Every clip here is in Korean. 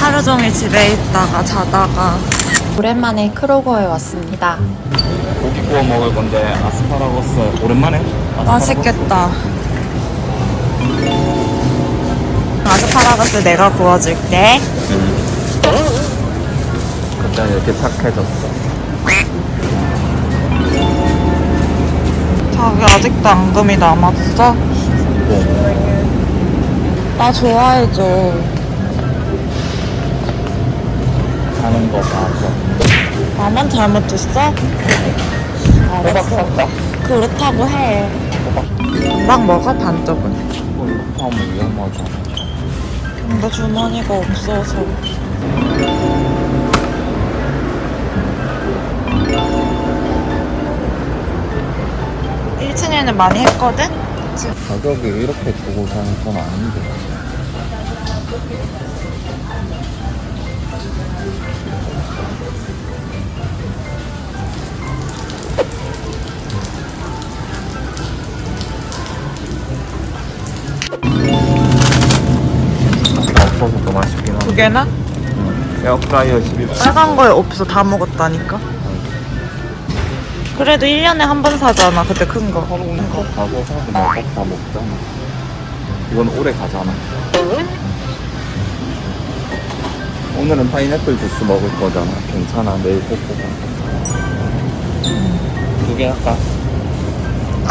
하루 종일 집에 있다가 자다가 오랜만에 크로거에 왔습니다. 고기 구워 먹을 건데 아스파라거스 오랜만에? 맛있겠다. 아스파라거스 내가 구워줄게. 그때 이렇게 착해졌어. 자기 아직도 앙금이 남았어? 나 좋아해줘. 하는 거 봐서. 나만 잘못했어? 호박 샀다. 그렇다고 해. 금방 먹어, 반쪽은. 이렇게 하면 위험하잖아. 근데 주머니가 없어서. 1층에는 많이 했거든? 가격이 이렇게 주고 사는 건 아닌데. 없어서 더 맛있긴 한데. 두 개나? 에어프라이어 12만. 빨간 거에 없어. 다 먹었다니까. 그래도 1년에 한 번 사잖아. 그때 큰 거. 하루 거 가서 사서 먹고 다 먹잖아. 이건 오래 가잖아. 오늘은 파인애플 주스 먹을 거잖아. 괜찮아. 내일 코코가. 두 개 할까?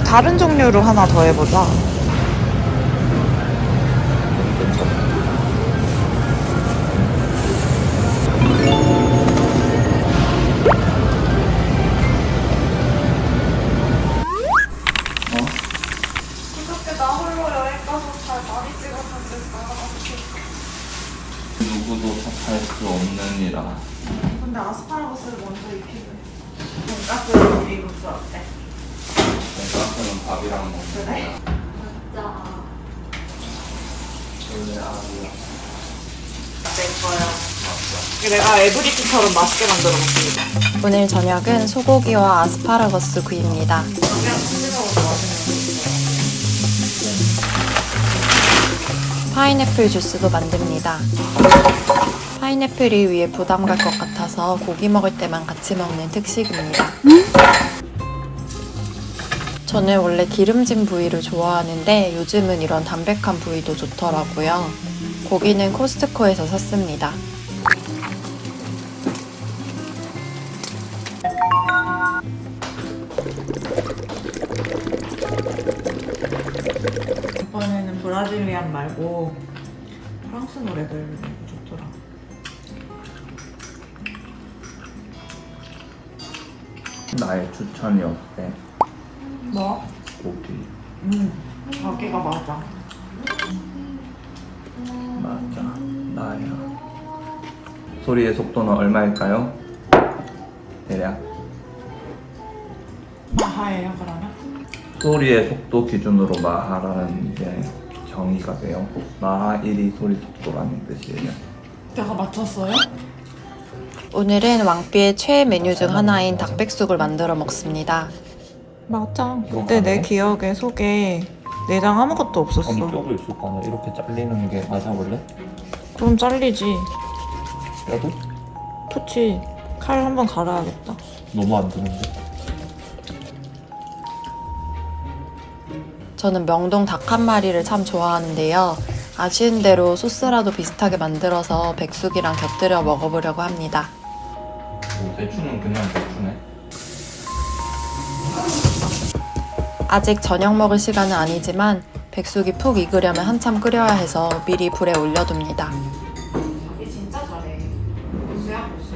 다른 종류로 하나 더 해보자. 괜찮아. 그렇게 나 홀로 여행 가서 잘 많이 찍었는데 누구도 탓할 수 없는 이라. 근데 아스파라거스를 먼저 익히고 돈가스를 비빔국수 어때? 돈가스는 밥이랑 먹는 그래? 거야. 원래 아니야. 내 거야. 이게 내가 에브리티처럼 맛있게 만들어 먹습니다. 오늘 저녁은 소고기와 아스파라거스 구이입니다. 그냥 찜질하고 맛있는 파인애플 주스도 만듭니다. 파인애플이 위에 부담 갈 것 같아서 고기 먹을 때만 같이 먹는 특식입니다. 저는 원래 기름진 부위를 좋아하는데 요즘은 이런 담백한 부위도 좋더라고요. 고기는 코스트코에서 샀습니다. 이번에는 브라질리안 말고 프랑스 노래들 좋더라. 나의 추천이 어때? 뭐? 고기. 자기가 맞아. 맞아. 나야. 소리의 속도는 얼마일까요? 대략. 마하예요 그러면? 소리의 속도 기준으로 마하라는 게 정의가 돼요. 마하 1이 소리 속도라는 뜻이에요. 내가 맞췄어요? 오늘은 왕비의 최애 메뉴 중 하나인 닭백숙을 만들어 먹습니다. 맞아. 그때 내 기억에 속에 내장 아무것도 없었어. 뼈도 있을 거 아니야. 이렇게 잘리는 게 맞아볼래? 그럼 잘리지. 뼈도? 그치. 칼 한번 갈아야겠다. 너무 안 드는데? 저는 명동 닭 한 마리를 참 좋아하는데요. 아쉬운 대로 소스라도 비슷하게 만들어서 백숙이랑 곁들여 먹어보려고 합니다. 대추는 그냥 대추네. 아직 저녁 먹을 시간은 아니지만 백숙이 푹 익으려면 한참 끓여야 해서 미리 불에 올려둡니다. 자기 진짜 잘해. 고수야 고수.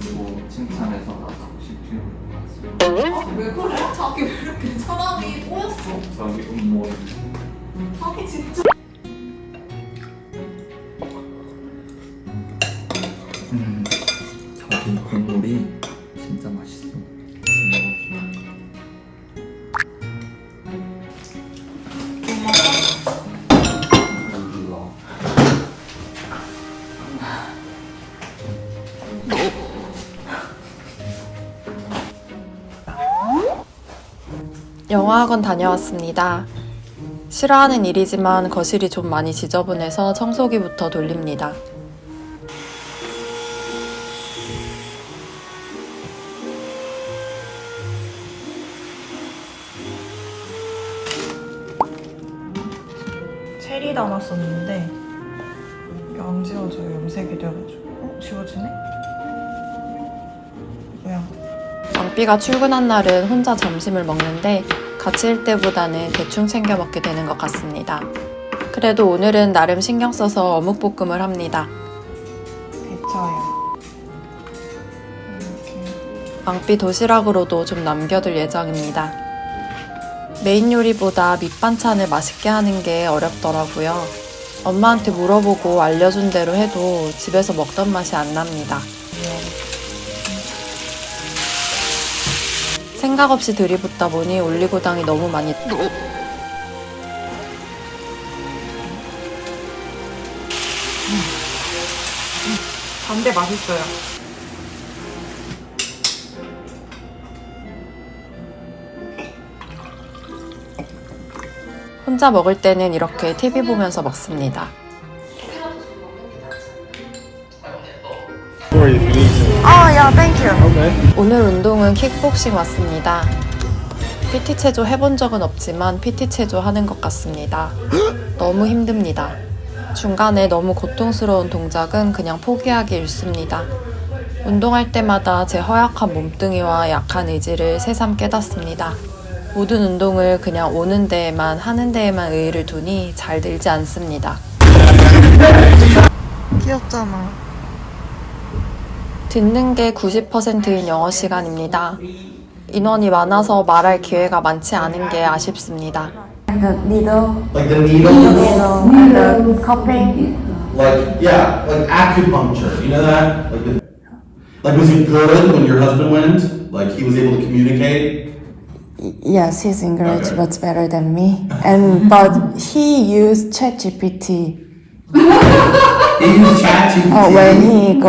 그리고 칭찬해서 나가고 싶지요. 왜 그래? 자기 왜 이렇게 사람이 꼬였어? 자기 음모. 자기 진짜. 자기 국물이 진짜 맛있어. 영어학원 다녀왔습니다. 싫어하는 일이지만 거실이 좀 많이 지저분해서 청소기부터 돌립니다. 체리 담았었는데 이게 안 지워져요. 염색이 돼가지고. 지워지네? 뭐야? 왕비가 출근한 날은 혼자 점심을 먹는데 같이 일 때보다는 대충 챙겨 먹게 되는 것 같습니다. 그래도 오늘은 나름 신경 써서 어묵볶음을 합니다. 데쳐요. 왕비 도시락으로도 좀 남겨둘 예정입니다. 메인 요리보다 밑반찬을 맛있게 하는 게 어렵더라고요. 엄마한테 물어보고 알려준 대로 해도 집에서 먹던 맛이 안 납니다. 생각 없이 들이붓다 보니 올리고당이 너무 많이 담배 맛있어요. 혼자 먹을 때는 이렇게 TV 보면서 먹습니다. 아, 야, 땡큐. 오늘 운동은 킥복싱 왔습니다. PT 체조 해본 적은 없지만 PT 체조 하는 것 같습니다. 너무 힘듭니다. 중간에 너무 고통스러운 동작은 그냥 포기하기 일쑤입니다. 운동할 때마다 제 허약한 몸뚱이와 약한 의지를 새삼 깨닫습니다. 모든 운동을 그냥 오는 데에만 하는 데에만 의의를 두니 잘 늘지 않습니다. 귀엽잖아. 듣는 게 90%인 영어 시간입니다. 인원이 많아서 말할 기회가 많지 않은 게 아쉽습니다. The needle, Like the needle? and the cupping. Like, yeah, like acupuncture, you know that? Like was it good when your husband went? Like he was able to communicate? Yes, his English Okay. was better than me, but he used ChatGPT He used ChatGPT?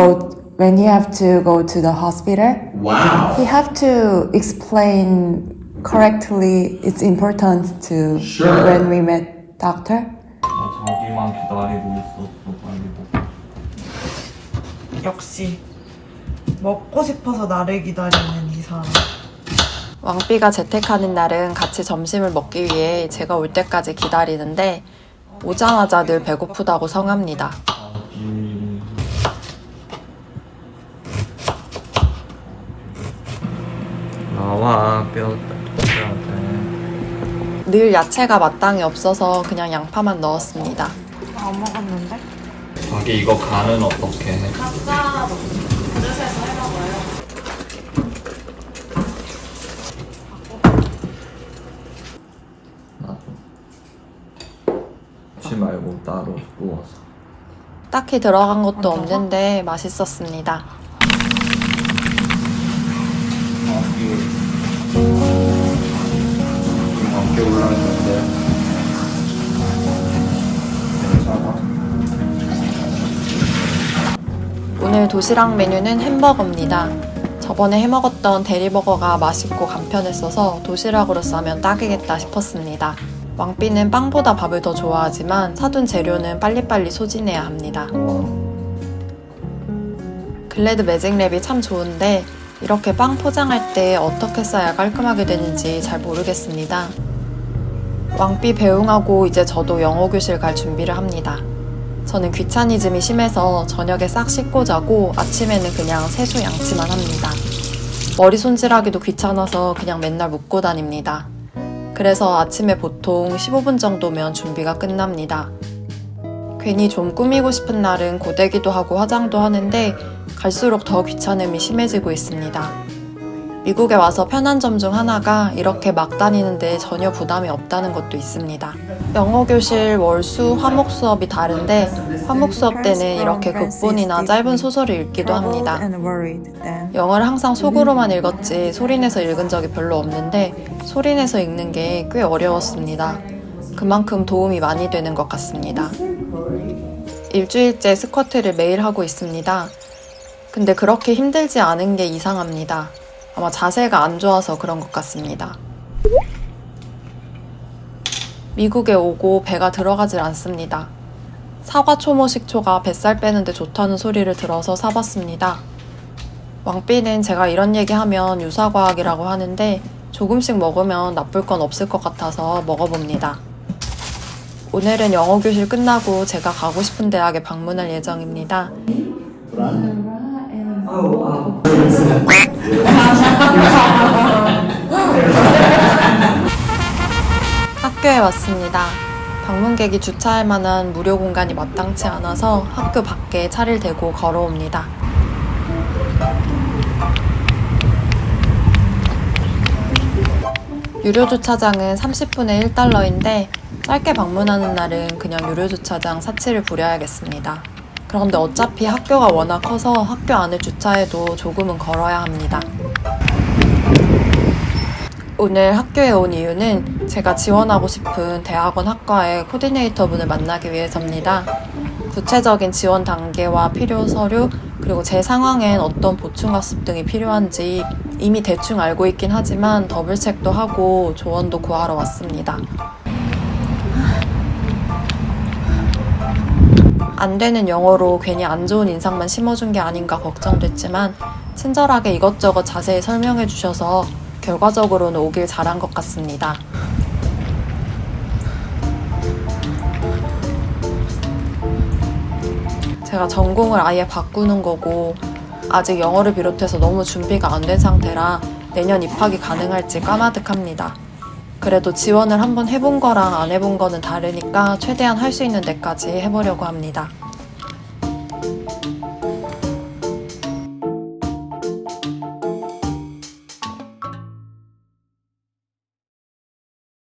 when he have to go to the hospital. Wow. He have to explain correctly. It's important to Sure. when we met doctor. 자기만 기다리고 있었어. 빨리 먹어. 역시 먹고 싶어서 나를 기다리는 이 사람. 왕비가 재택하는 날은 같이 점심을 먹기 위해 제가 올 때까지 기다리는데 오자마자 늘 배고프다고 성합니다. 나와 뼈 뜯어야 돼. 늘 야채가 마땅히 없어서 그냥 양파만 넣었습니다. 안 먹었는데? 자기 이거 간은 어떻게 해? 각자 그릇에서 해먹어요. 나도. 치 말고 따로 구워서. 딱히 들어간 것도 없는데 맛있었습니다. 어깨 올라왔는데 괜찮아. 오늘 도시락 메뉴는 햄버거입니다. 저번에 해먹었던 대리버거가 맛있고 간편했어서 도시락으로 싸면 딱이겠다 싶었습니다. 왕비는 빵보다 밥을 더 좋아하지만 사둔 재료는 빨리빨리 소진해야 합니다. 글래드 매직랩이 참 좋은데 이렇게 빵 포장할 때 어떻게 싸야 깔끔하게 되는지 잘 모르겠습니다. 왕비 배웅하고 이제 저도 영어 교실 갈 준비를 합니다. 저는 귀차니즘이 심해서 저녁에 싹 씻고 자고 아침에는 그냥 세수 양치만 합니다. 머리 손질하기도 귀찮아서 그냥 맨날 묶고 다닙니다. 그래서 아침에 보통 15분 정도면 준비가 끝납니다. 괜히 좀 꾸미고 싶은 날은 고데기도 하고 화장도 하는데 갈수록 더 귀찮음이 심해지고 있습니다. 미국에 와서 편한 점 중 하나가 이렇게 막 다니는데 전혀 부담이 없다는 것도 있습니다. 영어 교실 월수 화목 수업이 다른데 화목 수업 때는 이렇게 극본이나 짧은 소설을 읽기도 합니다. 영어를 항상 속으로만 읽었지 소리내서 읽은 적이 별로 없는데 소리내서 읽는 게 꽤 어려웠습니다. 그만큼 도움이 많이 되는 것 같습니다. 일주일째 스쿼트를 매일 하고 있습니다. 근데 그렇게 힘들지 않은 게 이상합니다. 아마 자세가 안 좋아서 그런 것 같습니다. 미국에 오고 배가 들어가질 않습니다. 사과 초모 식초가 뱃살 빼는데 좋다는 소리를 들어서 사봤습니다. 왕삐는 제가 이런 얘기하면 유사과학이라고 하는데 조금씩 먹으면 나쁠 건 없을 것 같아서 먹어봅니다. 오늘은 영어 교실 끝나고 제가 가고 싶은 대학에 방문할 예정입니다. 학교에 왔습니다. 방문객이 주차할 만한 무료 공간이 마땅치 않아서 학교 밖에 차를 대고 걸어옵니다. 유료 주차장은 30분에 1달러인데 짧게 방문하는 날은 그냥 유료 주차장 사치를 부려야겠습니다. 그런데 어차피 학교가 워낙 커서 학교 안에 주차해도 조금은 걸어야 합니다. 오늘 학교에 온 이유는 제가 지원하고 싶은 대학원 학과의 코디네이터 분을 만나기 위해서입니다. 구체적인 지원 단계와 필요 서류, 그리고 제 상황엔 어떤 보충학습 등이 필요한지 이미 대충 알고 있긴 하지만 더블체크도 하고 조언도 구하러 왔습니다. 안 되는 영어로 괜히 안 좋은 인상만 심어준 게 아닌가 걱정됐지만 친절하게 이것저것 자세히 설명해 주셔서 결과적으로는 오길 잘한 것 같습니다. 제가 전공을 아예 바꾸는 거고 아직 영어를 비롯해서 너무 준비가 안 된 상태라 내년 입학이 가능할지 까마득합니다. 그래도 지원을 한번 해본 거랑 안 해본 거는 다르니까 최대한 할 수 있는 데까지 해보려고 합니다.